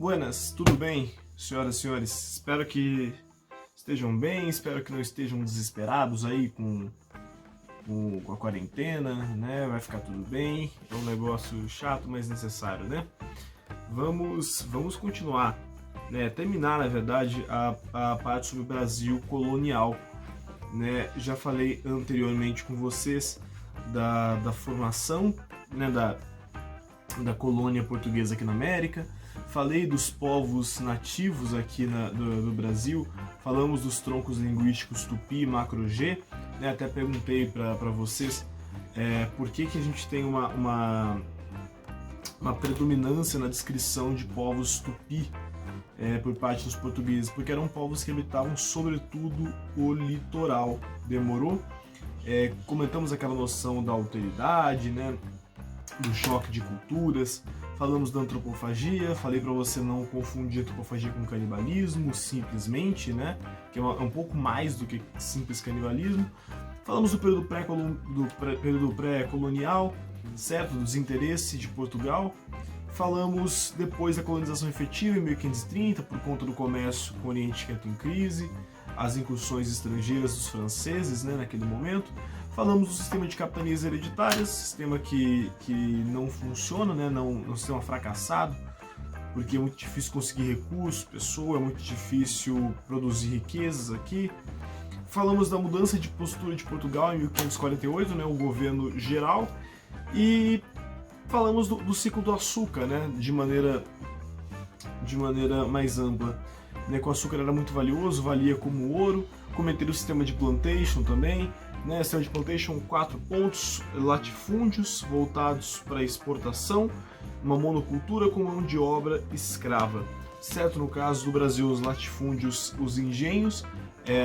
Buenas, tudo bem, senhoras e senhores? Espero que estejam bem, espero que não estejam desesperados aí com a quarentena, né? Vai ficar tudo bem, é um negócio chato, mas necessário, né? Vamos continuar, né? Terminar, na verdade, a parte sobre o Brasil colonial, né? Já falei anteriormente com vocês da formação, né? Da colônia portuguesa aqui na América. Falei dos povos nativos aqui do Brasil, falamos dos troncos linguísticos Tupi e Macro-G, né? Até perguntei para vocês por que a gente tem uma predominância na descrição de povos Tupi por parte dos portugueses, porque eram povos que habitavam sobretudo o litoral. Demorou? Comentamos aquela noção da alteridade, né? Do choque de culturas, falamos da antropofagia, falei para você não confundir antropofagia com canibalismo, simplesmente, né? Que é um pouco mais do que simples canibalismo. Falamos do período pré-colonial, certo? Do desinteresse de Portugal. Falamos depois da colonização efetiva em 1530, por conta do comércio com o Oriente que entra em crise, as incursões estrangeiras dos franceses, né, naquele momento. Falamos do sistema de capitanias hereditárias, sistema que não funciona, né? Um sistema fracassado, porque é muito difícil conseguir recursos, pessoa, é muito difícil produzir riquezas aqui. Falamos da mudança de postura de Portugal em 1548, né? O governo geral, e falamos do ciclo do açúcar, né? De maneira mais ampla. Né? Que o açúcar era muito valioso, valia como ouro. Comentei o sistema de plantation também. Né, sistema de plantation, 4 pontos, latifúndios voltados para exportação, uma monocultura com mão de obra escrava. Certo, no caso do Brasil, os latifúndios, os engenhos,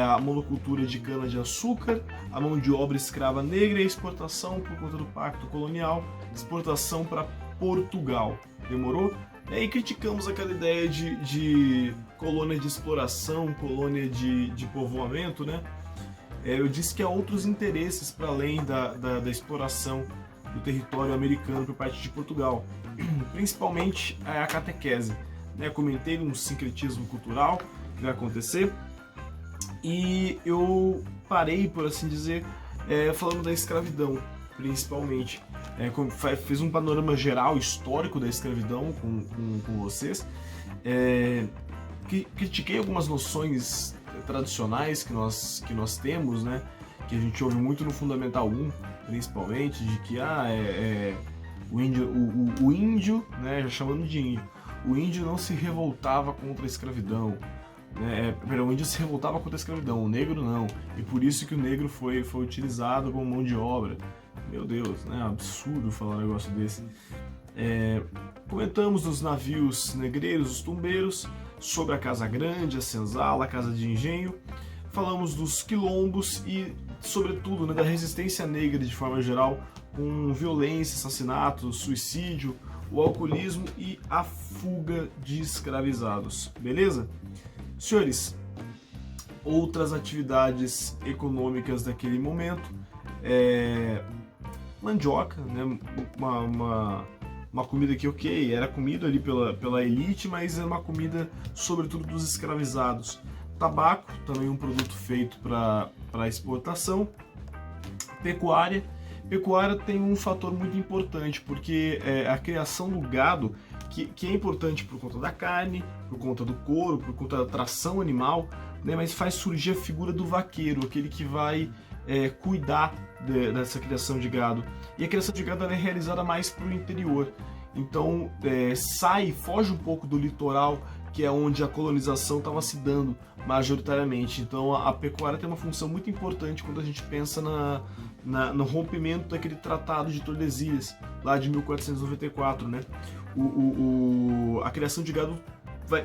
a monocultura de cana-de-açúcar, a mão de obra escrava negra e a exportação por conta do Pacto Colonial, exportação para Portugal. Demorou? E aí criticamos aquela ideia de colônia de exploração, colônia de povoamento, né? Eu disse que há outros interesses para além da exploração do território americano por parte de Portugal, principalmente a catequese. Né? Comentei um sincretismo cultural que vai acontecer e eu parei, por assim dizer, falando da escravidão, principalmente. Fiz um panorama geral histórico da escravidão com vocês. Critiquei algumas noções tradicionais que nós temos, né? Que a gente ouve muito no Fundamental 1, principalmente, de que o índio, né? Já chamando de índio, o índio não se revoltava contra a escravidão, né? O índio se revoltava contra a escravidão, o negro não, e por isso que o negro foi utilizado como mão de obra. Meu Deus, né? Absurdo falar um negócio desse. Comentamos dos navios negreiros, os tumbeiros, sobre a Casa Grande, a Senzala, a Casa de Engenho. Falamos dos quilombos e, sobretudo, né, da resistência negra de forma geral, com violência, assassinato, suicídio, o alcoolismo e a fuga de escravizados. Beleza? Senhores, outras atividades econômicas daquele momento, mandioca, né, uma comida que, ok, era comida ali pela elite, mas era uma comida, sobretudo, dos escravizados. Tabaco, também um produto feito para exportação. Pecuária. Pecuária tem um fator muito importante, porque a criação do gado, que é importante por conta da carne, por conta do couro, por conta da tração animal, né, mas faz surgir a figura do vaqueiro, aquele que vai cuidar dessa criação de gado. E a criação de gado é realizada mais para o interior. Então foge um pouco do litoral, que é onde a colonização estava se dando majoritariamente. Então a pecuária tem uma função muito importante quando a gente pensa no rompimento daquele Tratado de Tordesilhas, lá de 1494. Né? A criação de gado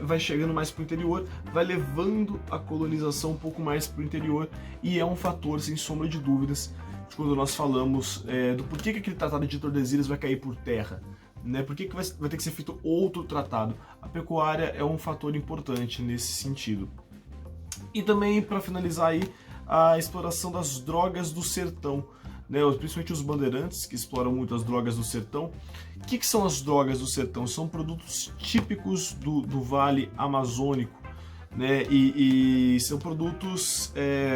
vai chegando mais para o interior, vai levando a colonização um pouco mais para o interior, e é um fator, sem sombra de dúvidas, de quando nós falamos do porquê que aquele Tratado de Tordesilhas vai cair por terra. Né? Por que vai ter que ser feito outro tratado? A pecuária é um fator importante nesse sentido. E também, para finalizar aí, a exploração das drogas do sertão. né, principalmente os bandeirantes, que exploram muito as drogas do sertão. O que são as drogas do sertão? São produtos típicos do Vale Amazônico, né, e são produtos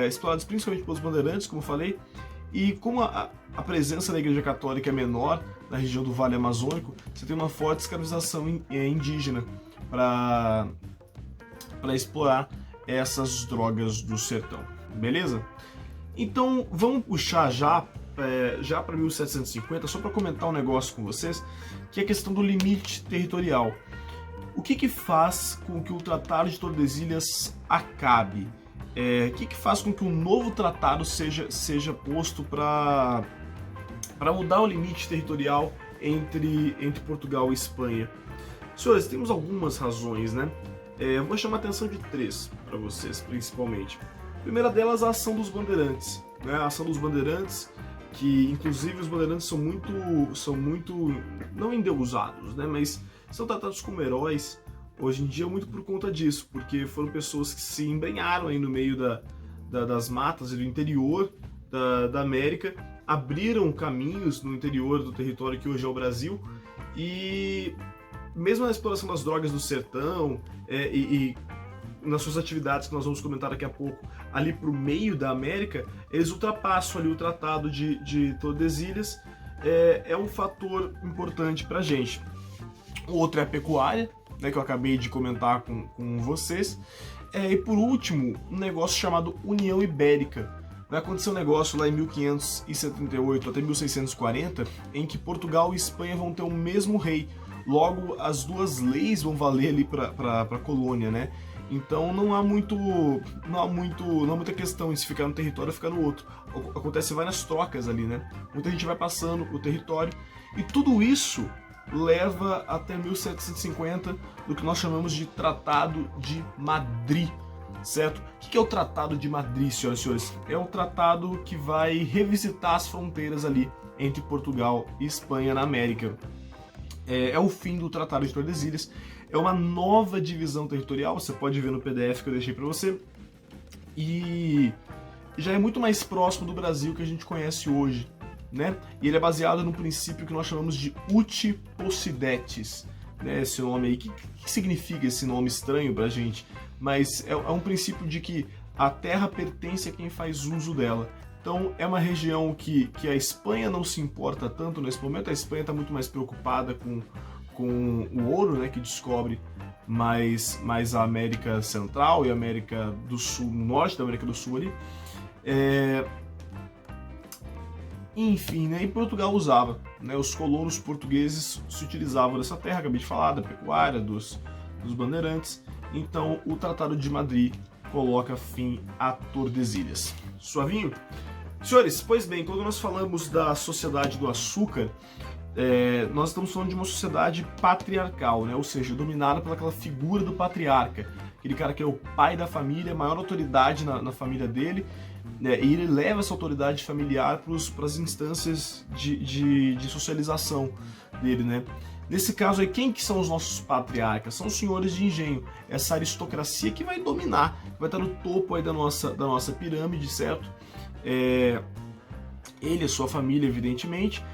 explorados principalmente pelos bandeirantes, como eu falei, e como a presença da Igreja Católica é menor na região do Vale Amazônico, você tem uma forte escravização indígena para explorar essas drogas do sertão, beleza? Então vamos puxar já para 1750, só para comentar um negócio com vocês, que é a questão do limite territorial. O que faz com que o Tratado de Tordesilhas acabe? O que faz com que um novo tratado seja posto para mudar o limite territorial entre Portugal e Espanha? Senhores, temos algumas razões, né? Eu vou chamar a atenção de 3 para vocês, principalmente. A primeira delas, a ação dos bandeirantes, né? A ação dos bandeirantes, que inclusive os bandeirantes são muito não endeusados, né? Mas são tratados como heróis hoje em dia muito por conta disso, porque foram pessoas que se embrenharam aí no meio das matas e do interior da América, abriram caminhos no interior do território que hoje é o Brasil, e mesmo na exploração das drogas do sertão e nas suas atividades, que nós vamos comentar daqui a pouco, ali para o meio da América, eles ultrapassam ali o Tratado de Tordesilhas, é um fator importante para a gente. O outro é a pecuária, né, que eu acabei de comentar com vocês. E por último, um negócio chamado União Ibérica. Vai acontecer um negócio lá em 1578 até 1640, em que Portugal e Espanha vão ter o mesmo rei. Logo, as duas leis vão valer ali para a colônia, né? Então não há muita questão em se ficar no território ou ficar no outro. Acontece várias trocas ali, né? Muita gente vai passando o território, e tudo isso leva até 1750, do que nós chamamos de Tratado de Madrid, certo? O que é o Tratado de Madrid, senhoras e senhores? É um tratado que vai revisitar as fronteiras ali entre Portugal e Espanha na América. É o fim do Tratado de Tordesilhas, é uma nova divisão territorial, você pode ver no PDF que eu deixei para você, e já é muito mais próximo do Brasil que a gente conhece hoje, né? E ele é baseado no princípio que nós chamamos de uti possidetis, né? Esse nome aí, o que significa esse nome estranho pra gente? Mas é um princípio de que a terra pertence a quem faz uso dela. Então é uma região que a Espanha não se importa tanto nesse momento. A Espanha está muito mais preocupada com o ouro, né, que descobre mais a América Central e a América do Sul, norte da América do Sul ali. Enfim, né, e Portugal usava, né, os colonos portugueses se utilizavam dessa terra, acabei de falar, da pecuária, dos bandeirantes. Então o Tratado de Madrid coloca fim a Tordesilhas. Suavinho? Senhores, pois bem, quando nós falamos da sociedade do açúcar, nós estamos falando de uma sociedade patriarcal, né? Ou seja, dominada pelaquela figura do patriarca, aquele cara que é o pai da família, a maior autoridade na família dele, né? E ele leva essa autoridade familiar para as instâncias de socialização dele, né? Nesse caso aí, quem que são os nossos patriarcas? São os senhores de engenho, essa aristocracia que vai dominar, vai estar no topo aí da nossa pirâmide, certo? Ele e a sua família, evidentemente,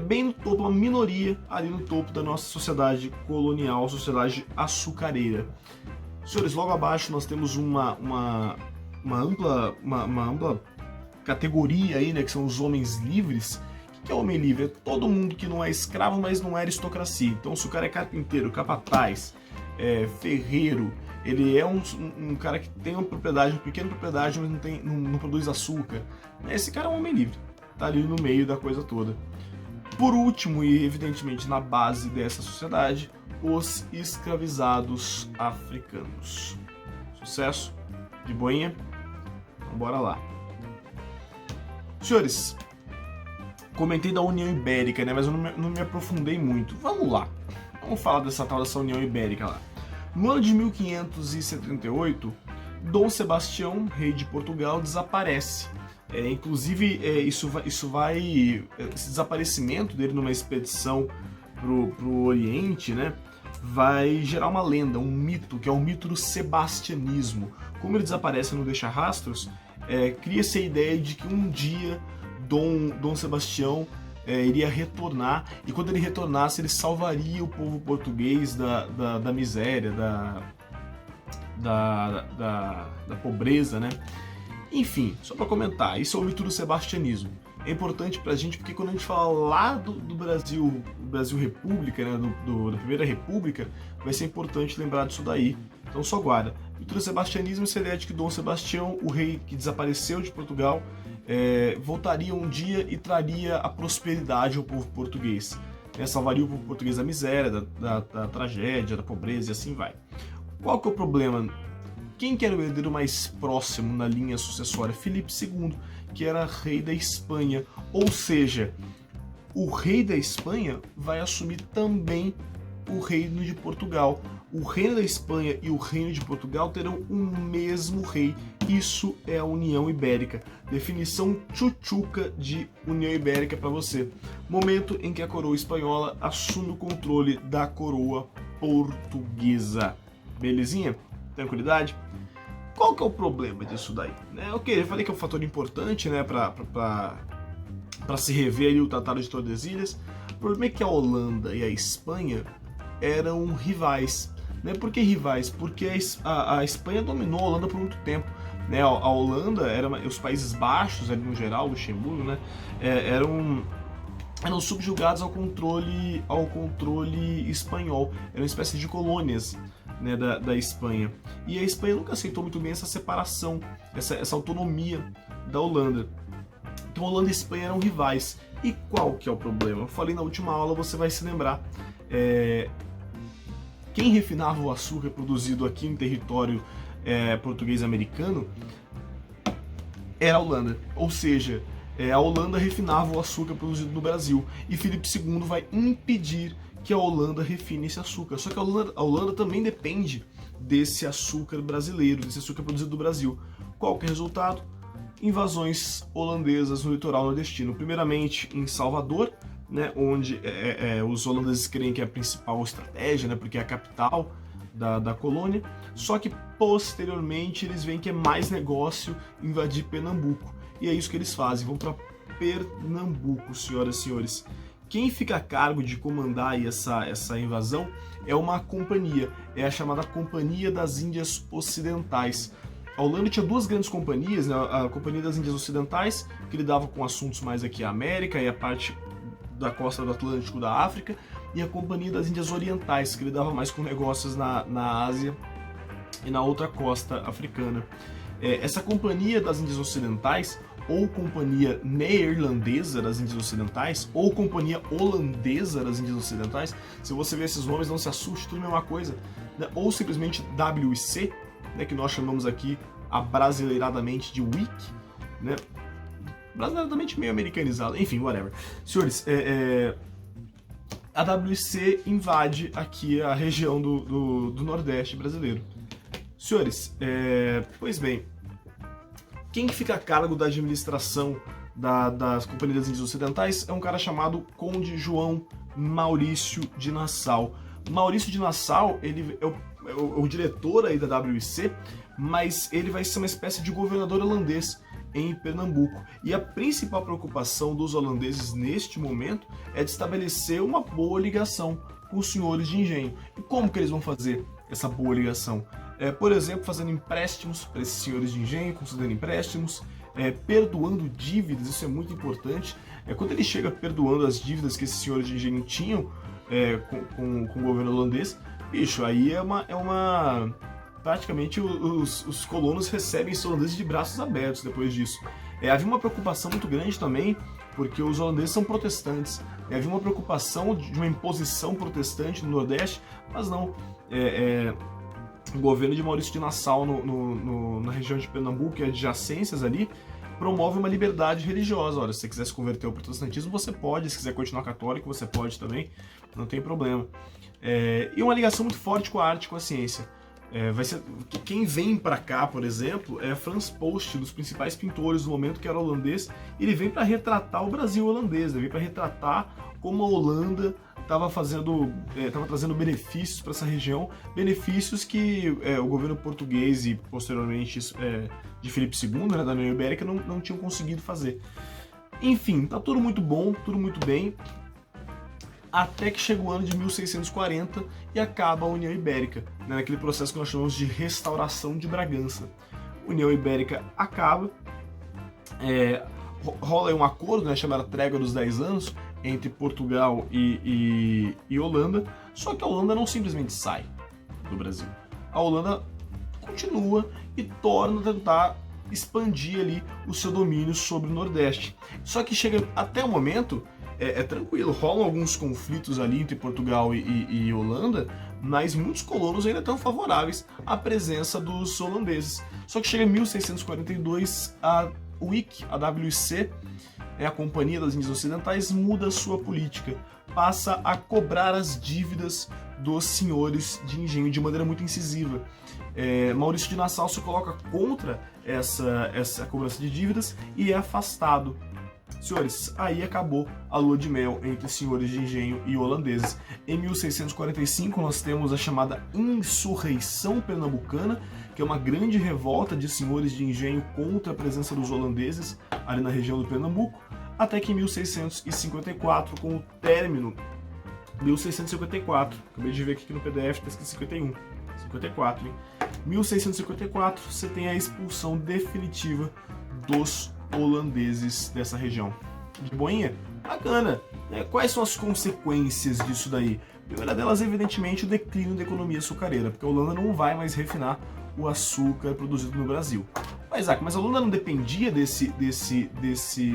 bem no topo, uma minoria ali no topo da nossa sociedade colonial, sociedade açucareira. Senhores, logo abaixo nós temos uma ampla categoria aí, né, que são os homens livres. O que é homem livre? É todo mundo que não é escravo, mas não é aristocracia. Então, se o cara é carpinteiro, capataz, ferreiro, ele é um cara que tem uma pequena propriedade, mas não produz açúcar. Esse cara é um homem livre, tá ali no meio da coisa toda. Por último, e evidentemente na base dessa sociedade, os escravizados africanos. Sucesso? De boinha? Então bora lá. Senhores, comentei da União Ibérica, né, mas eu não me aprofundei muito. Vamos lá, vamos falar dessa tal dessa União Ibérica lá. No ano de 1578, Dom Sebastião, rei de Portugal, desaparece. Inclusive, esse desaparecimento dele numa expedição pro Oriente, né, vai gerar uma lenda, um mito, que é o mito do sebastianismo. Como ele desaparece e não deixa rastros, cria-se a ideia de que um dia Dom Sebastião iria retornar, e quando ele retornasse, ele salvaria o povo português da miséria, da pobreza, né? Enfim, só para comentar, isso é o mito do sebastianismo. É importante pra gente porque quando a gente fala lá do Brasil República, né, da Primeira República, vai ser importante lembrar disso daí. Então só guarda. O mito do sebastianismo é a ideia de que Dom Sebastião, o rei que desapareceu de Portugal, voltaria um dia e traria a prosperidade ao povo português. Salvaria o povo português da miséria, da tragédia, da pobreza e assim vai. Qual que é o problema? Quem que era o herdeiro mais próximo na linha sucessória? Filipe II, que era rei da Espanha. Ou seja, o rei da Espanha vai assumir também o reino de Portugal. O reino da Espanha e o reino de Portugal terão o mesmo rei. Isso é a União Ibérica. Definição tchutchuca de União Ibérica para você. Momento em que a coroa espanhola assume o controle da coroa portuguesa. Belezinha? Tranquilidade? Qual que é o problema disso daí? Ok, eu falei que é um fator importante, né, para se rever ali o Tratado de Tordesilhas. O problema é que a Holanda e a Espanha eram rivais. Por que rivais? Porque a Espanha dominou a Holanda por muito tempo. A Holanda, os Países Baixos, ali no geral, Luxemburgo, né, eram subjugados ao controle espanhol. Eram uma espécie de colônias, né, da Espanha. E a Espanha nunca aceitou muito bem essa separação, essa autonomia da Holanda. Então Holanda e Espanha eram rivais. E qual que é o problema? Eu falei na última aula, você vai se lembrar. Quem refinava o açúcar produzido aqui em território português-americano era a Holanda. Ou seja, a Holanda refinava o açúcar produzido no Brasil. E Filipe II vai impedir que a Holanda refine esse açúcar. Só que a Holanda também depende desse açúcar brasileiro, desse açúcar produzido no Brasil. Qual que é o resultado? Invasões holandesas no litoral nordestino. Primeiramente em Salvador, né, onde os holandeses creem que é a principal estratégia, né, porque é a capital da colônia. Só que posteriormente eles veem que é mais negócio invadir Pernambuco. E é isso que eles fazem, vão para Pernambuco, senhoras e senhores. Quem fica a cargo de comandar aí essa invasão é uma companhia, é a chamada Companhia das Índias Ocidentais. A Holanda tinha duas grandes companhias, né? A Companhia das Índias Ocidentais, que lidava com assuntos mais aqui a América e a parte da costa do Atlântico da África, e a Companhia das Índias Orientais, que lidava mais com negócios na Ásia e na outra costa africana. Essa Companhia das Índias Ocidentais, ou Companhia Neerlandesa das Índias Ocidentais, ou Companhia Holandesa das Índias Ocidentais, se você ver esses nomes, não se assuste, tudo é a mesma coisa, né? Ou simplesmente WIC, né, que nós chamamos aqui abrasileiradamente de WIC, né? Brasileiradamente meio americanizado, enfim, whatever. Senhores, a WIC invade aqui a região do Nordeste brasileiro. Senhores, pois bem, quem fica a cargo da administração das Companhias das Índias Ocidentais é um cara chamado Conde João Maurício de Nassau. Maurício de Nassau, ele é o diretor aí da WIC, mas ele vai ser uma espécie de governador holandês em Pernambuco. E a principal preocupação dos holandeses neste momento é de estabelecer uma boa ligação com os senhores de engenho. E como que eles vão fazer essa boa ligação? Por exemplo, fazendo empréstimos para esses senhores de engenho, concedendo empréstimos, perdoando dívidas, isso é muito importante. Quando ele chega perdoando as dívidas que esses senhores de engenho tinham com o governo holandês, bicho, aí praticamente os colonos recebem os holandeses de braços abertos depois disso. Havia uma preocupação muito grande também, porque os holandeses são protestantes. Havia uma preocupação de uma imposição protestante no Nordeste, mas não. O governo de Maurício de Nassau, na região de Pernambuco e adjacências ali, promove uma liberdade religiosa. Olha, se você quiser se converter ao protestantismo, você pode. Se quiser continuar católico, você pode também. Não tem problema. E uma ligação muito forte com a arte e com a ciência. Quem vem para cá, por exemplo, é Frans Post, um dos principais pintores do momento, que era holandês. Ele vem para retratar o Brasil holandês, ele vem para retratar como a Holanda estava trazendo benefícios para essa região, benefícios que o governo português e posteriormente de Filipe II, né, da União Ibérica, não tinham conseguido fazer. Enfim, tá tudo muito bom, tudo muito bem, até que chega o ano de 1640 e acaba a União Ibérica, né, naquele processo que nós chamamos de restauração de Bragança. A União Ibérica acaba, rola aí um acordo, né, chamado Trégua dos 10 Anos, entre Portugal e Holanda, só que a Holanda não simplesmente sai do Brasil. A Holanda continua e torna a tentar expandir ali o seu domínio sobre o Nordeste. Só que chega até o momento, tranquilo, rolam alguns conflitos ali entre Portugal e Holanda, mas muitos colonos ainda estão favoráveis à presença dos holandeses. Só que chega em 1642, a WIC, a WIC, a Companhia das Índias Ocidentais, muda sua política, passa a cobrar as dívidas dos senhores de engenho de maneira muito incisiva. Maurício de Nassau se coloca contra essa cobrança de dívidas e é afastado. Senhores, aí acabou a lua de mel entre senhores de engenho e holandeses. Em 1645 nós temos a chamada Insurreição Pernambucana, que é uma grande revolta de senhores de engenho contra a presença dos holandeses ali na região do Pernambuco, até que em 1654, com o término 1654, acabei de ver aqui no PDF, está escrito 51, 54, hein? 1654, você tem a expulsão definitiva dos holandeses dessa região. De boinha? Bacana! Quais são as consequências disso daí? A primeira delas, evidentemente, o declínio da economia açucareira, porque a Holanda não vai mais refinar o açúcar produzido no Brasil. Mas a Holanda não dependia desse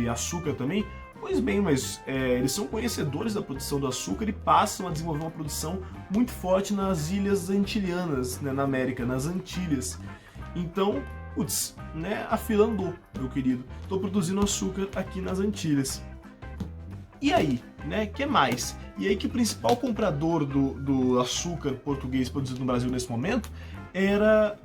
açúcar também? Pois bem, mas eles são conhecedores da produção do açúcar e passam a desenvolver uma produção muito forte nas ilhas antilhanas, né, na América, nas Antilhas. Então, putz, né, a fila andou, meu querido. Estou produzindo açúcar aqui nas Antilhas. E aí, né, que mais? E aí que o principal comprador do açúcar português produzido no Brasil nesse momento era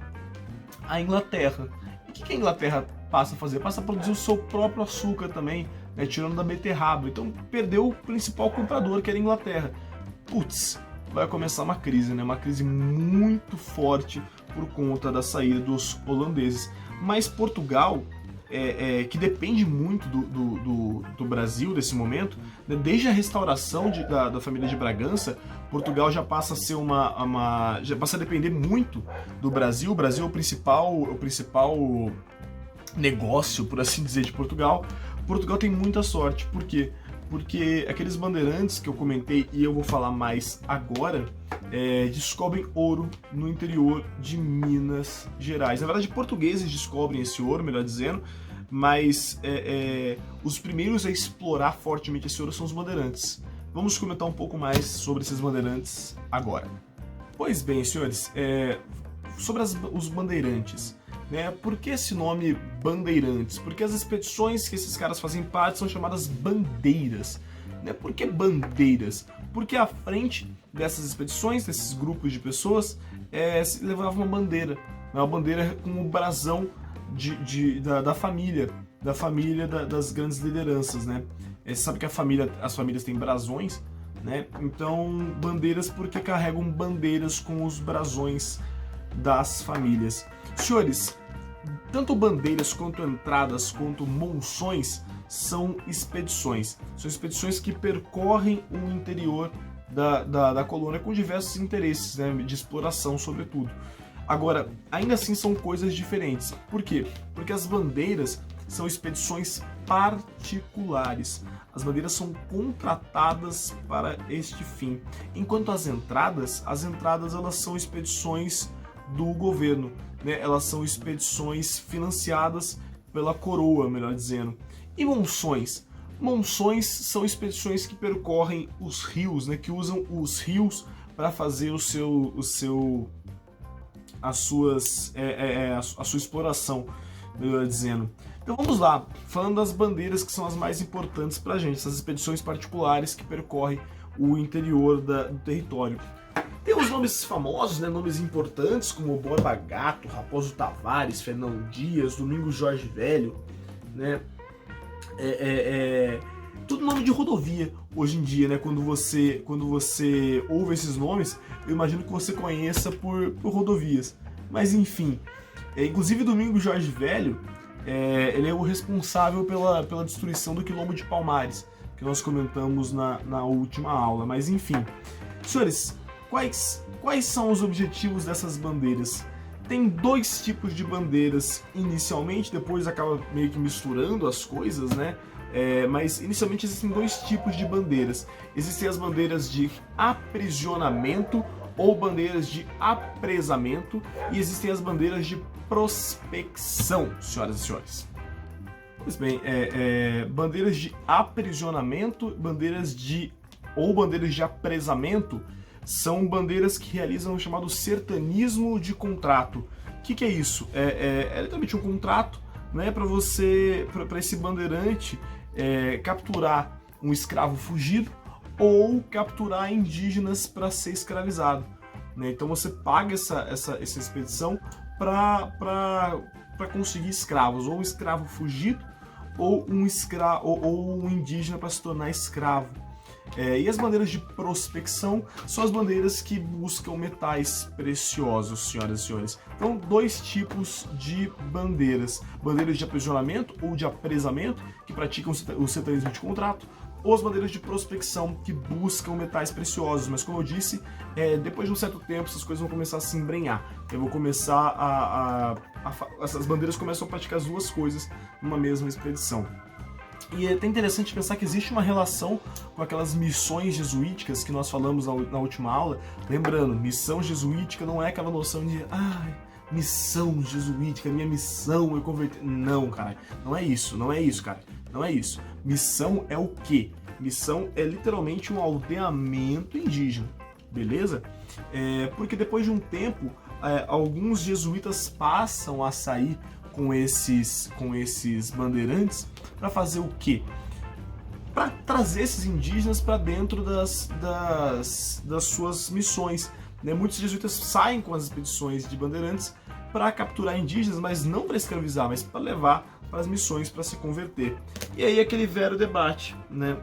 a Inglaterra. E o que a Inglaterra passa a fazer? Passa a produzir o seu próprio açúcar também, né, tirando da beterraba. Então perdeu o principal comprador, que era a Inglaterra. Putz, vai começar uma crise, né? Uma crise muito forte por conta da saída dos holandeses. Mas Portugal, que depende muito do Brasil nesse momento, né? Desde a restauração da família de Bragança, Portugal já passa a ser já passa a depender muito do Brasil. O Brasil é o principal negócio, por assim dizer, de Portugal. Portugal tem muita sorte. Por quê? Porque aqueles bandeirantes que eu comentei, e eu vou falar mais agora, descobrem ouro no interior de Minas Gerais. Na verdade, portugueses descobrem esse ouro, melhor dizendo, mas os primeiros a explorar fortemente esse ouro são os bandeirantes. Vamos comentar um pouco mais sobre esses bandeirantes agora. Pois bem, senhores, sobre os bandeirantes. Né? Por que esse nome Bandeirantes? Porque as expedições que esses caras fazem parte são chamadas bandeiras. Né? Por que bandeiras? Porque à frente dessas expedições, desses grupos de pessoas, se levava uma bandeira. Uma bandeira com o brasão da família, das grandes lideranças. Né? Você sabe que as famílias têm brasões, né? Então bandeiras porque carregam bandeiras com os brasões das famílias. Senhores, tanto bandeiras quanto entradas quanto monções são expedições. São expedições que percorrem o interior da colônia com diversos interesses, né, de exploração, sobretudo. Agora, ainda assim são coisas diferentes. Por quê? Porque as bandeiras são expedições particulares. As bandeiras são contratadas para este fim. Enquanto as entradas elas são expedições do governo, né? Elas são expedições financiadas pela coroa, melhor dizendo. E monções? Monções são expedições que percorrem os rios, né? Que usam os rios para fazer a sua exploração, melhor dizendo. Então vamos lá, falando das bandeiras que são as mais importantes para a gente, essas expedições particulares que percorrem o interior do território. Tem os nomes famosos, né, nomes importantes, como Borba Gato, Raposo Tavares, Fernão Dias, Domingos Jorge Velho, né? Tudo nome de rodovia hoje em dia, né? Quando você ouve esses nomes, eu imagino que você conheça por rodovias. Mas enfim, inclusive Domingos Jorge Velho, ele é o responsável pela destruição do Quilombo de Palmares, que nós comentamos na última aula. Mas enfim, senhores, quais são os objetivos dessas bandeiras? Tem 2 tipos de bandeiras inicialmente, depois acaba meio que misturando as coisas, né? Mas inicialmente existem 2 tipos de bandeiras. Existem as bandeiras de aprisionamento ou bandeiras de apresamento, e existem as bandeiras de prospecção, senhoras e senhores. Pois bem, bandeiras de aprisionamento, bandeiras de apresamento são bandeiras que realizam o chamado sertanismo de contrato. O que é isso? É literalmente um contrato, né, para esse bandeirante capturar um escravo fugido ou capturar indígenas para ser escravizado, né? Então você paga essa expedição para conseguir escravos, ou um escravo fugido ou um indígena para se tornar escravo. E as bandeiras de prospecção são as bandeiras que buscam metais preciosos, senhoras e senhores. Então, 2 tipos de bandeiras: bandeiras de aprisionamento ou de apresamento, que praticam o sertanismo de contrato, ou as bandeiras de prospecção, que buscam metais preciosos. Mas, como eu disse, depois de um certo tempo, essas coisas vão começar a se embrenhar. Eu vou começar essas bandeiras começam a praticar as 2 coisas numa mesma expedição. E é até interessante pensar que existe uma relação com aquelas missões jesuíticas que nós falamos na última aula. Lembrando, missão jesuítica não é aquela noção de missão jesuítica, minha missão é converter. Não, cara, não é isso, cara. Não é isso. Missão é o quê? Missão é literalmente um aldeamento indígena, beleza? Porque depois de um tempo, alguns jesuítas passam a sair com esses bandeirantes para fazer o quê? Para trazer esses indígenas para dentro das suas missões, né? Muitos jesuítas saem com as expedições de bandeirantes para capturar indígenas, mas não para escravizar, mas para levar para as missões para se converter. E aí aquele velho debate, né?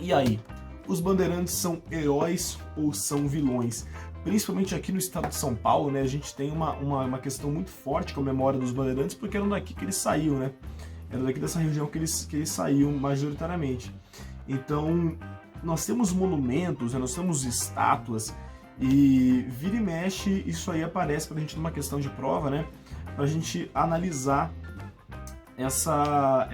E aí, os bandeirantes são heróis ou são vilões? Principalmente aqui no estado de São Paulo, né, a gente tem uma questão muito forte com a memória dos bandeirantes, porque era daqui que eles saíam, né? Era daqui dessa região que eles saíam majoritariamente. Então, nós temos monumentos, né, nós temos estátuas, e vira e mexe isso aí aparece pra gente numa questão de prova, né? Pra gente analisar essa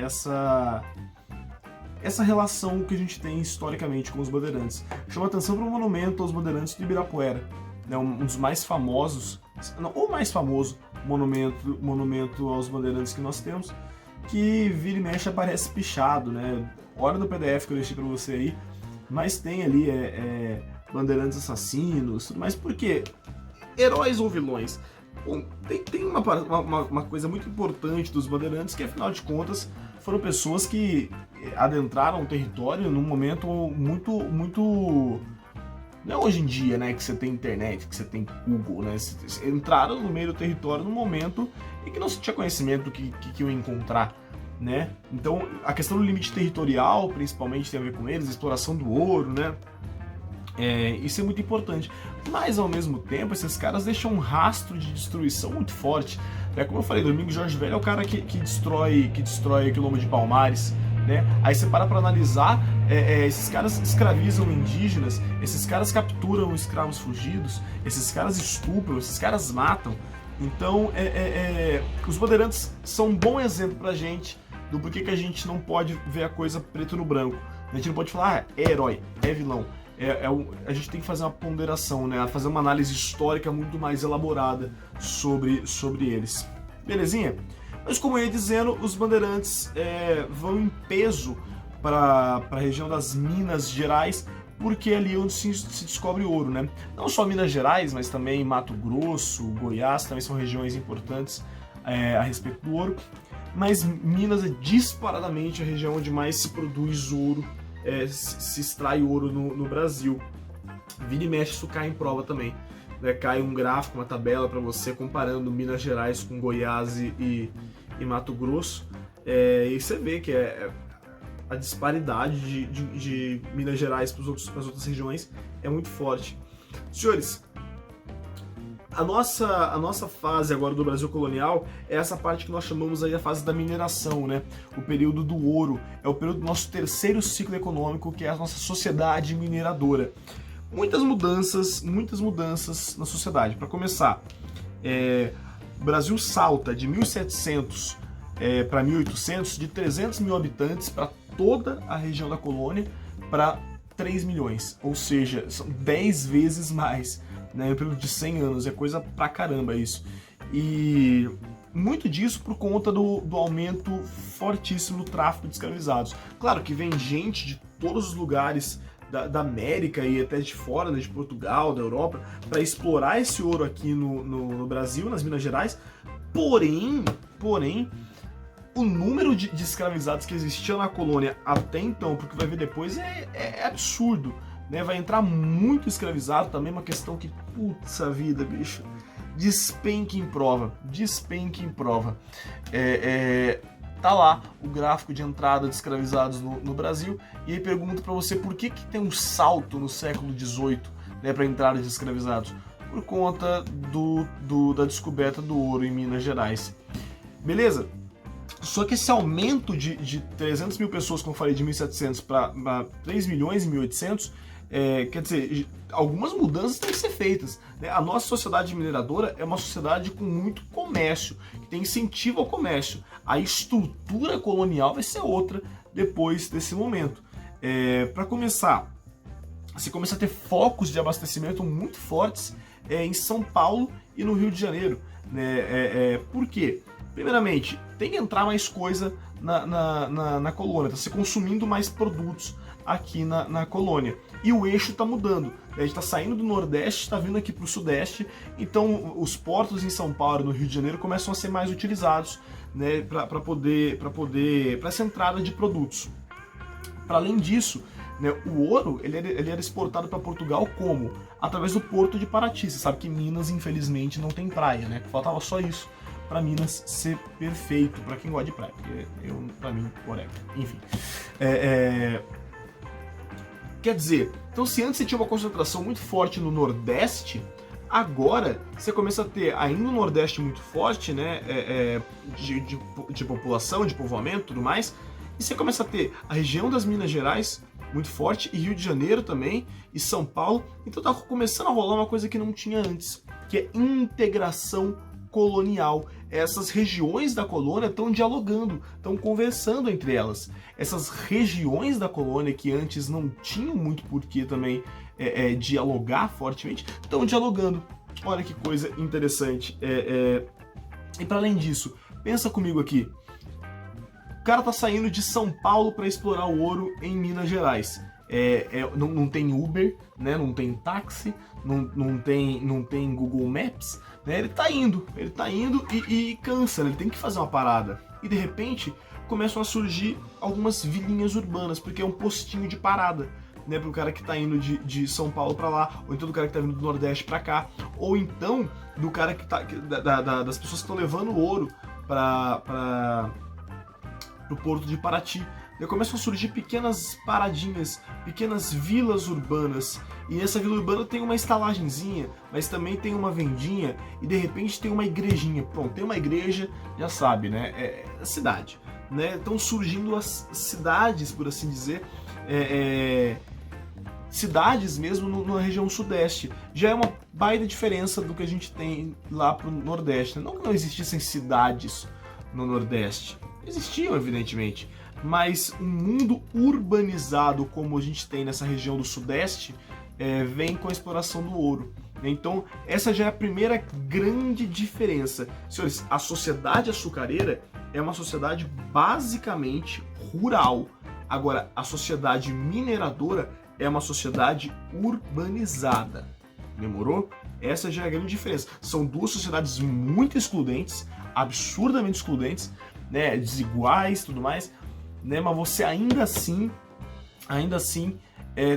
relação que a gente tem historicamente com os bandeirantes. Chama atenção para o monumento aos bandeirantes do Ibirapuera, né, um dos mais famosos, não, o mais famoso monumento aos bandeirantes que nós temos, que vira e mexe aparece pichado, né? Olha no PDF que eu deixei para você aí, mas tem ali bandeirantes assassinos, tudo mais. Por quê? Heróis ou vilões? Bom, tem uma coisa muito importante dos bandeirantes, que afinal de contas foram pessoas que adentraram o território num momento muito... Não é hoje em dia, né, que você tem internet, que você tem Google, né? Entraram no meio do território num momento em que não se tinha conhecimento do que iam encontrar, né? Então, a questão do limite territorial, principalmente, tem a ver com eles, a exploração do ouro, né? Isso é muito importante. Mas, ao mesmo tempo, esses caras deixam um rastro de destruição muito forte. Como eu falei, Domingos Jorge Velho é o cara que destrói o Quilombo de Palmares, né? Aí você para analisar, esses caras escravizam indígenas, esses caras capturam escravos fugidos, esses caras estupram, esses caras matam. Então, os bandeirantes são um bom exemplo pra gente do porquê que a gente não pode ver a coisa preto no branco. A gente não pode falar, é herói, é vilão. A gente tem que fazer uma ponderação, né? Fazer uma análise histórica muito mais elaborada sobre eles. Belezinha? Mas como eu ia dizendo, os bandeirantes vão em peso para a região das Minas Gerais, porque é ali onde se descobre ouro, né? Não só Minas Gerais, mas também Mato Grosso, Goiás, também são regiões importantes a respeito do ouro. Mas Minas é disparadamente a região onde mais se produz ouro, se extrai ouro no Brasil. Vira e mexe, isso cai em prova também. Né? Cai um gráfico, uma tabela para você comparando Minas Gerais com Goiás e Mato Grosso. E você vê que a disparidade de Minas Gerais para as outras regiões é muito forte. Senhores, A nossa fase agora do Brasil colonial é essa parte que nós chamamos aí a fase da mineração, né? O período do ouro, é o período do nosso terceiro ciclo econômico, que é a nossa sociedade mineradora. Muitas mudanças na sociedade. Para começar, o Brasil salta de 1700 para 1800, de 300 mil habitantes para toda a região da colônia, para 3 milhões, ou seja, são 10 vezes mais, né, em um período de 100 anos, é coisa pra caramba isso. E muito disso por conta do aumento fortíssimo do tráfico de escravizados. Claro que vem gente de todos os lugares da América e até de fora, né, de Portugal, da Europa, para explorar esse ouro aqui no Brasil, nas Minas Gerais, porém, o número de escravizados que existia na colônia até então, porque vai ver depois, é absurdo, né? Vai entrar muito escravizado, também uma questão que, putz a vida, bicho, despenca em prova. Tá lá o gráfico de entrada de escravizados no Brasil, e aí pergunto para você por que tem um salto no século XVIII, né, para entrada de escravizados? Por conta da descoberta do ouro em Minas Gerais. Beleza? Só que esse aumento de 300 mil pessoas, como eu falei, de 1.700 para 3 milhões em 1800, quer dizer, algumas mudanças têm que ser feitas, né? A nossa sociedade mineradora é uma sociedade com muito comércio, que tem incentivo ao comércio. A estrutura colonial vai ser outra depois desse momento. Para começar, você começa a ter focos de abastecimento muito fortes em São Paulo e no Rio de Janeiro, né? Por quê? Primeiramente, tem que entrar mais coisa na colônia, está se consumindo mais produtos aqui na colônia. E o eixo está mudando, a gente está saindo do Nordeste, está vindo aqui para o Sudeste, então os portos em São Paulo e no Rio de Janeiro começam a ser mais utilizados, né, para essa entrada de produtos. Para além disso, né, o ouro ele era exportado para Portugal como? Através do Porto de Paraty. Você sabe que Minas, infelizmente, não tem praia, né? Faltava só isso para Minas ser perfeito, para quem gosta de praia, porque para mim, whatever. Enfim. Quer dizer, então se antes você tinha uma concentração muito forte no Nordeste, agora você começa a ter ainda no Nordeste muito forte, né, de população, de povoamento e tudo mais, e você começa a ter a região das Minas Gerais muito forte, e Rio de Janeiro também, e São Paulo. Então tá começando a rolar uma coisa que não tinha antes, que é integração colonial. Essas regiões da colônia estão dialogando, estão conversando entre elas. Essas regiões da colônia que antes não tinham muito porquê também dialogar fortemente, estão dialogando. Olha que coisa interessante. E para além disso, pensa comigo aqui. O cara tá saindo de São Paulo para explorar o ouro em Minas Gerais. Não tem Uber, né? Não tem táxi, não tem Google Maps, né? Ele tá indo e cansa, né? Ele tem que fazer uma parada. E de repente começam a surgir algumas vilinhas urbanas, porque é um postinho de parada, né? Pro cara que tá indo de São Paulo para lá, ou então do cara que tá vindo do Nordeste para cá, ou então do cara que tá das pessoas que estão levando ouro para o Porto de Paraty. E começam a surgir pequenas paradinhas, pequenas vilas urbanas. E nessa vila urbana tem uma estalagenzinha, mas também tem uma vendinha e de repente tem uma igrejinha. Pronto, tem uma igreja, já sabe, né? É a cidade, né? Estão surgindo as cidades, por assim dizer, cidades mesmo na região sudeste. Já é uma baita diferença do que a gente tem lá pro Nordeste. Não que não existissem cidades no Nordeste, existiam evidentemente, mas um mundo urbanizado como a gente tem nessa região do Sudeste vem com a exploração do ouro. Então essa já é a primeira grande diferença. Senhores, a sociedade açucareira é uma sociedade basicamente rural. Agora, a sociedade mineradora é uma sociedade urbanizada. Demorou? Essa já é a grande diferença. São duas sociedades muito excludentes, absurdamente excludentes, né, desiguais e tudo mais, né, mas você ainda assim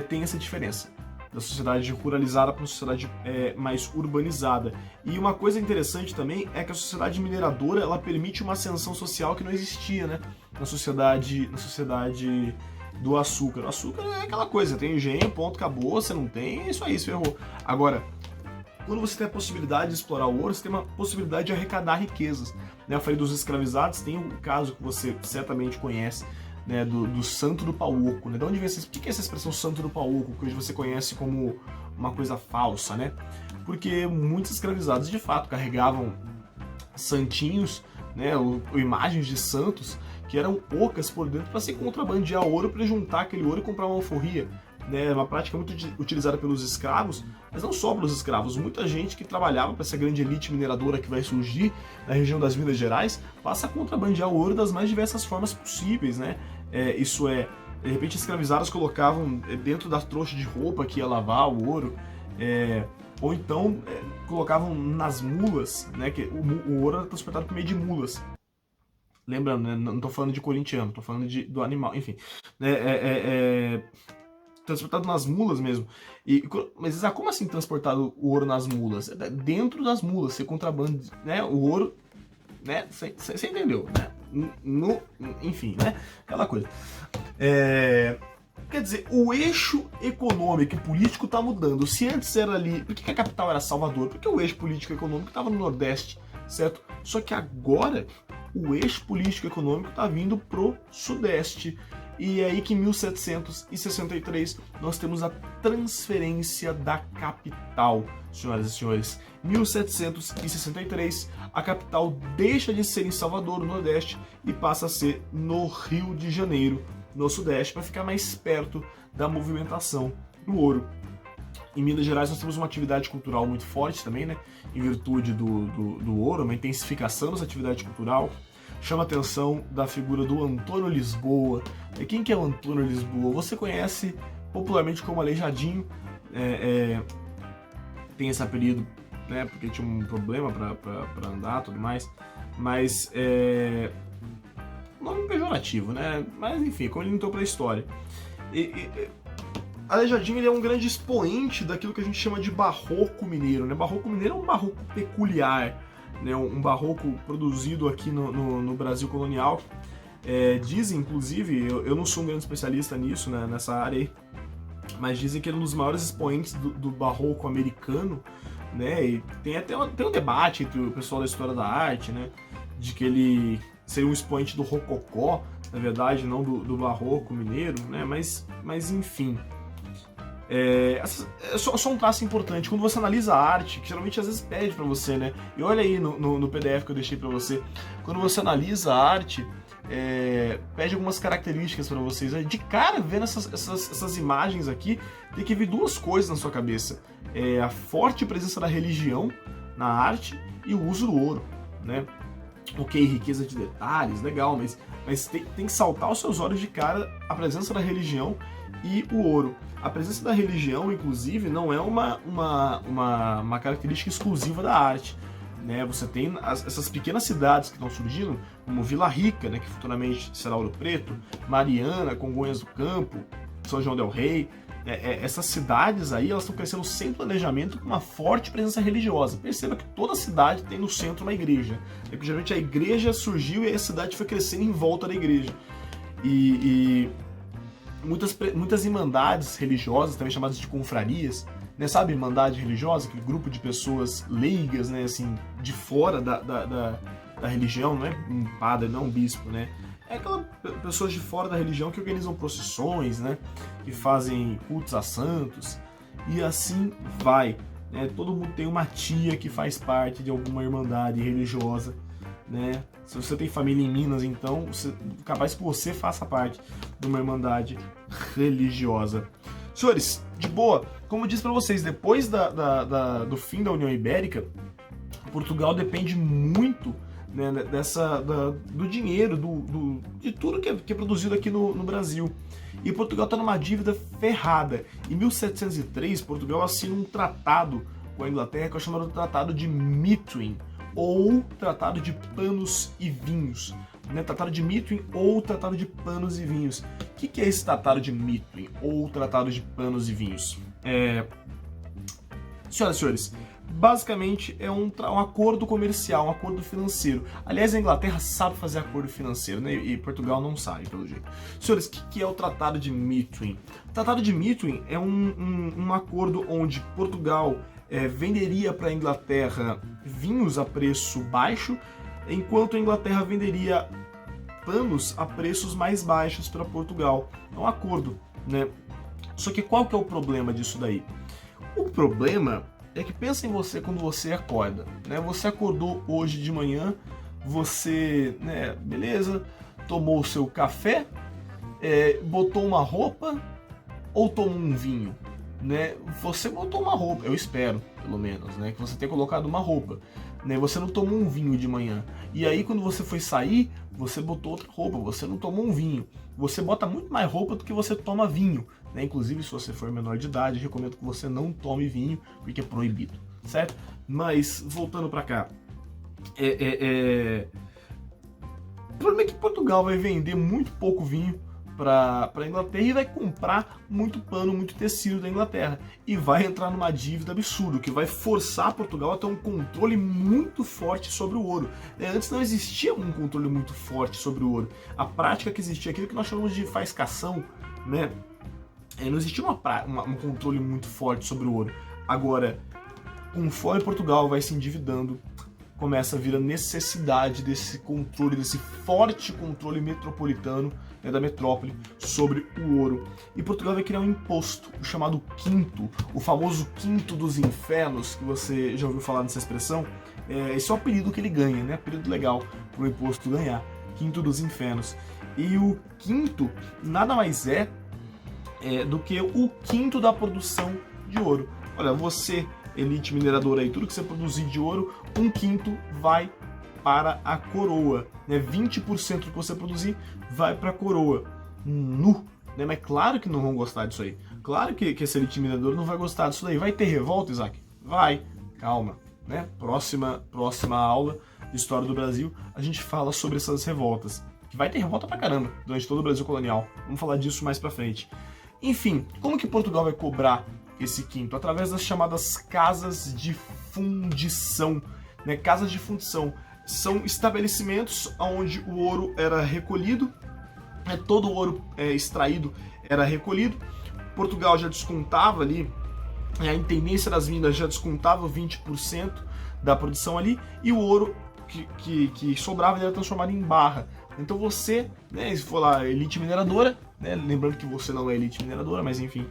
tem essa diferença da sociedade ruralizada para uma sociedade mais urbanizada. E uma coisa interessante também é que a sociedade mineradora ela permite uma ascensão social que não existia, né, na sociedade do açúcar. O açúcar é aquela coisa, tem engenho, ponto, acabou, você não tem, é isso aí, se ferrou. Agora, quando você tem a possibilidade de explorar o ouro, você tem uma possibilidade de arrecadar riquezas. Né? Eu falei dos escravizados, tem um caso que você certamente conhece, né, do Santo do Pauoco. Né? De onde vem o que é essa expressão Santo do Pauoco, que hoje você conhece como uma coisa falsa? Né? Porque muitos escravizados, de fato, carregavam santinhos, né, ou imagens de santos, que eram ocas por dentro para se contrabandear ouro, para juntar aquele ouro e comprar uma alforria. Né, uma prática muito utilizada pelos escravos, mas não só pelos escravos. Muita gente que trabalhava para essa grande elite mineradora que vai surgir na região das Minas Gerais passa a contrabandear o ouro das mais diversas formas possíveis. Né? Isso é, de repente escravizados colocavam dentro da trouxa de roupa que ia lavar o ouro, ou então colocavam nas mulas, né, que o ouro era transportado por meio de mulas. Lembrando, né, não estou falando de corintiano, estou falando do animal, enfim. Transportado nas mulas mesmo. Mas como assim transportado o ouro nas mulas? Dentro das mulas, você contrabando, né, o ouro, né, você entendeu, né? Enfim, né, aquela coisa. Quer dizer, o eixo econômico e político está mudando. Se antes era ali... Por que a capital era Salvador? Porque o eixo político e econômico estava no Nordeste, certo? Só que agora o eixo político e econômico está vindo pro Sudeste. E é aí que em 1763 nós temos a transferência da capital, senhoras e senhores. 1763, a capital deixa de ser em Salvador, no Nordeste, e passa a ser no Rio de Janeiro, no Sudeste, para ficar mais perto da movimentação do ouro. Em Minas Gerais nós temos uma atividade cultural muito forte também, né? Em virtude do ouro, uma intensificação dessa atividade cultural. Chama a atenção da figura do Antônio Lisboa. E quem que é o Antônio Lisboa? Você conhece popularmente como Aleijadinho. Tem esse apelido, né? Porque tinha um problema para andar e tudo mais. Mas nome pejorativo, né? Mas enfim, como ele entrou para a história. Aleijadinho, ele é um grande expoente daquilo que a gente chama de barroco mineiro, né? Barroco mineiro é um barroco peculiar, né? Um barroco produzido aqui no Brasil colonial. Dizem, inclusive, eu não sou um grande especialista nisso, né, nessa área aí, mas dizem que ele é um dos maiores expoentes do barroco americano, né? E tem até um debate entre o pessoal da história da arte, né, de que ele seria um expoente do rococó, na verdade, não do barroco mineiro, né? Mas enfim. É só um traço importante. Quando você analisa a arte, que geralmente às vezes pede pra você, né? E olha aí no PDF que eu deixei pra você. Quando você analisa a arte, pede algumas características pra vocês. De cara, vendo essas imagens aqui, tem que vir duas coisas na sua cabeça. A forte presença da religião na arte e o uso do ouro, né? Ok, riqueza de detalhes, legal, mas tem que saltar aos seus olhos de cara a presença da religião e o ouro. A presença da religião, inclusive, não é uma característica exclusiva da arte, né? Você tem essas pequenas cidades que estão surgindo, como Vila Rica, né, que futuramente será Ouro Preto, Mariana, Congonhas do Campo, São João del Rei. Essas cidades aí, elas estão crescendo sem planejamento, com uma forte presença religiosa. Perceba que toda cidade tem no centro uma igreja. Porque geralmente a igreja surgiu e a cidade foi crescendo em volta da igreja. E muitas irmandades religiosas, também chamadas de confrarias, né? Sabe, irmandade religiosa, aquele grupo de pessoas leigas, né, assim, de fora da religião, não é um padre, não um bispo, né? É aquelas pessoas de fora da religião que organizam procissões, né? Que fazem cultos a santos. E assim vai, né? Todo mundo tem uma tia que faz parte de alguma irmandade religiosa, né? Se você tem família em Minas, então, capaz que você faça parte de uma irmandade religiosa. Senhores, de boa, como eu disse para vocês, depois do fim da União Ibérica, Portugal depende muito, né, do dinheiro, de tudo que é produzido aqui no Brasil. E Portugal está numa dívida ferrada. Em 1703, Portugal assina um tratado com a Inglaterra, que é o chamado Tratado de Methuen, ou Tratado de Panos e Vinhos. Né? Tratado de Methuen ou Tratado de Panos e Vinhos. O que é esse Tratado de Methuen ou Tratado de Panos e Vinhos? Senhoras e senhores, basicamente é um acordo comercial, um acordo financeiro. Aliás, a Inglaterra sabe fazer acordo financeiro, né? E Portugal não sabe, pelo jeito. Senhores, o que é o Tratado de Methuen? O Tratado de Methuen é um acordo onde Portugal venderia para a Inglaterra vinhos a preço baixo, enquanto a Inglaterra venderia panos a preços mais baixos para Portugal. É um acordo, né? Só que qual que é o problema disso daí? O problema é que pensa em você quando você acorda, né? Você acordou hoje de manhã, você, né, beleza, tomou o seu café, botou uma roupa ou tomou um vinho, né? Você botou uma roupa, eu espero, pelo menos, né, que você tenha colocado uma roupa, né? Você não tomou um vinho de manhã. E aí quando você foi sair, você botou outra roupa, você não tomou um vinho. Você bota muito mais roupa do que você toma vinho, né? Inclusive, se você for menor de idade, recomendo que você não tome vinho, porque é proibido, certo? Mas, voltando pra cá, o problema é que Portugal vai vender muito pouco vinho para a Inglaterra e vai comprar muito pano, muito tecido da Inglaterra. E vai entrar numa dívida absurda, que vai forçar Portugal a ter um controle muito forte sobre o ouro. Antes não existia um controle muito forte sobre o ouro. A prática que existia, aquilo que nós chamamos de faiscação, né? Não existia um controle muito forte sobre o ouro. Agora, conforme Portugal vai se endividando, começa a vir a necessidade desse controle, desse forte controle metropolitano, né, da metrópole, sobre o ouro. E Portugal vai criar um imposto, o chamado quinto, o famoso quinto dos infernos, que você já ouviu falar nessa expressão. Esse é o apelido que ele ganha, né? Apelido legal para o imposto ganhar, quinto dos infernos. E o quinto nada mais é do que o quinto da produção de ouro. Olha, você, elite mineradora aí, tudo que você produzir de ouro, um quinto vai para a coroa, né? 20% do que você produzir vai para a coroa. Né? Mas claro que não vão gostar disso aí. Claro que esse elite minerador não vai gostar disso daí. Vai ter revolta, Isaac? Vai. Calma, né? Próxima aula de História do Brasil, a gente fala sobre essas revoltas. Que vai ter revolta pra caramba durante todo o Brasil colonial. Vamos falar disso mais pra frente. Enfim, como que Portugal vai cobrar esse quinto? Através das chamadas casas de fundição, né? Casas de fundição são estabelecimentos onde o ouro era recolhido, todo o ouro extraído era recolhido. Portugal já descontava ali, a intendência das minas já descontava 20% da produção ali, e o ouro que sobrava era transformado em barra. Então você, né, se for lá elite mineradora, né, lembrando que você não é elite mineradora, mas enfim,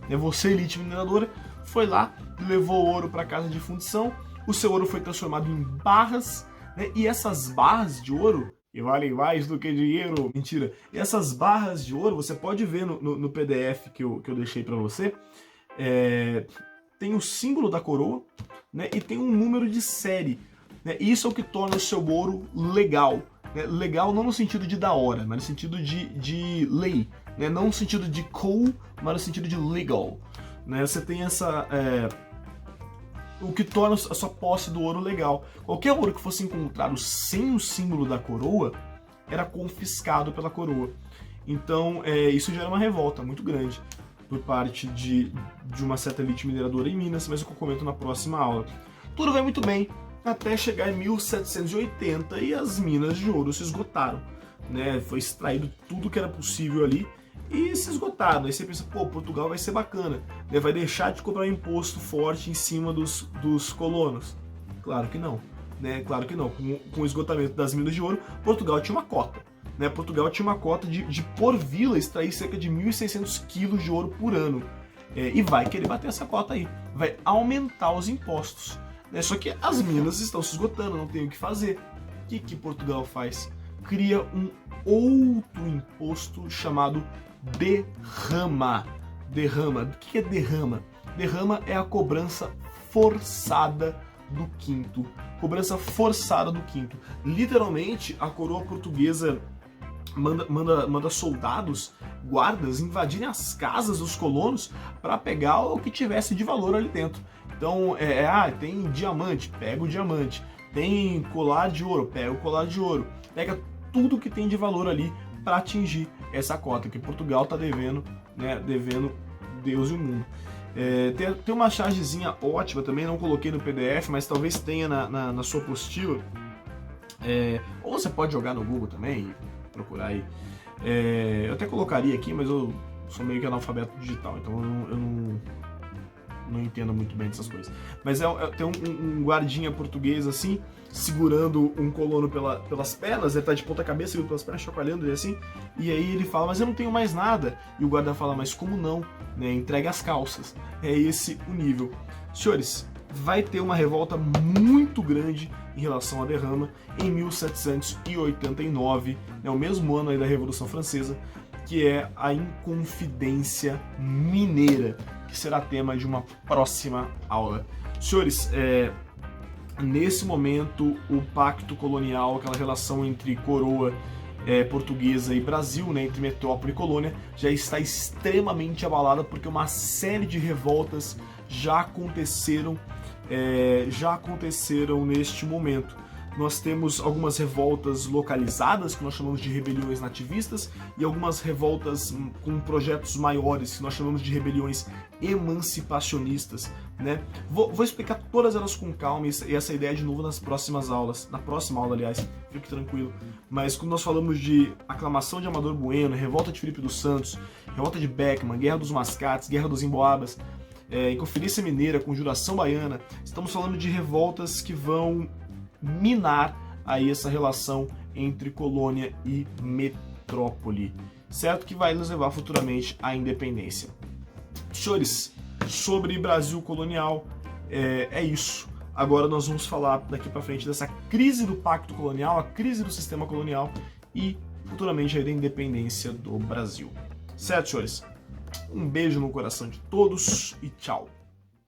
você elite mineradora, foi lá, levou o ouro para a casa de fundição, o seu ouro foi transformado em barras, né, e essas barras de ouro, que valem mais do que dinheiro, mentira, e essas barras de ouro, você pode ver no PDF que eu deixei para você, tem o símbolo da coroa, né, e tem um número de série, né, isso é o que torna o seu ouro legal. Legal não no sentido de da hora, mas no sentido de lei, né? Não no sentido de cool, mas no sentido de legal, né? Você tem o que torna a sua posse do ouro legal. Qualquer ouro que fosse encontrado sem o símbolo da coroa era confiscado pela coroa. Então isso gera uma revolta muito grande por parte de uma certa elite mineradora em Minas, mas eu comento na próxima aula. Tudo vai muito bem até chegar em 1780 e as minas de ouro se esgotaram, né? Foi extraído tudo que era possível ali e se esgotaram. Aí você pensa, pô, Portugal vai ser bacana, né? Vai deixar de cobrar imposto forte em cima dos colonos. Claro que não, né? Claro que não. Com o esgotamento das minas de ouro, Portugal tinha uma cota, né? Portugal tinha uma cota de por vila extrair cerca de 1.600 quilos de ouro por ano. E vai querer bater essa cota aí, vai aumentar os impostos. Só que as minas estão se esgotando, não tem o que fazer. O que Portugal faz? Cria um outro imposto chamado derrama. Derrama. O que é derrama? Derrama é a cobrança forçada do quinto. Cobrança forçada do quinto. Literalmente, a coroa portuguesa manda soldados, guardas, invadirem as casas dos colonos para pegar o que tivesse de valor ali dentro. Então, tem diamante, pega o diamante. Tem colar de ouro, pega o colar de ouro. Pega tudo que tem de valor ali para atingir essa cota, que Portugal está devendo, né? Devendo Deus e o mundo. Tem uma chargezinha ótima também, não coloquei no PDF, mas talvez tenha na sua apostila. Ou você pode jogar no Google também e procurar aí. Eu até colocaria aqui, mas eu sou meio que analfabeto digital, então eu não entendo muito bem dessas coisas. Mas tem um guardinha português assim, segurando um colono pelas pernas, ele tá de ponta cabeça, segurando pelas pernas, chacoalhando ele assim, e aí ele fala, mas eu não tenho mais nada. E o guarda fala, mas como não? Né? Entrega as calças. É esse o nível. Senhores, vai ter uma revolta muito grande em relação à derrama em 1789, né, o mesmo ano aí da Revolução Francesa, que é a Inconfidência Mineira, que será tema de uma próxima aula. Senhores, nesse momento o pacto colonial, aquela relação entre coroa portuguesa e Brasil, né, entre metrópole e colônia, já está extremamente abalada porque uma série de revoltas já aconteceram neste momento. Nós temos algumas revoltas localizadas, que nós chamamos de rebeliões nativistas, e algumas revoltas com projetos maiores, que nós chamamos de rebeliões emancipacionistas, né? Vou explicar todas elas com calma, e essa ideia de novo nas próximas aulas, na próxima aula, aliás, fique tranquilo. Mas quando nós falamos de aclamação de Amador Bueno, revolta de Filipe dos Santos, revolta de Beckman, Guerra dos Mascates, Guerra dos Emboabas, Inconfidência Mineira, Conjuração Baiana, estamos falando de revoltas que vão minar aí essa relação entre colônia e metrópole, certo? Que vai nos levar futuramente à independência. Senhores, sobre Brasil colonial, é isso. Agora nós vamos falar daqui para frente dessa crise do pacto colonial, a crise do sistema colonial e futuramente aí da independência do Brasil. Certo, senhores? Um beijo no coração de todos e tchau!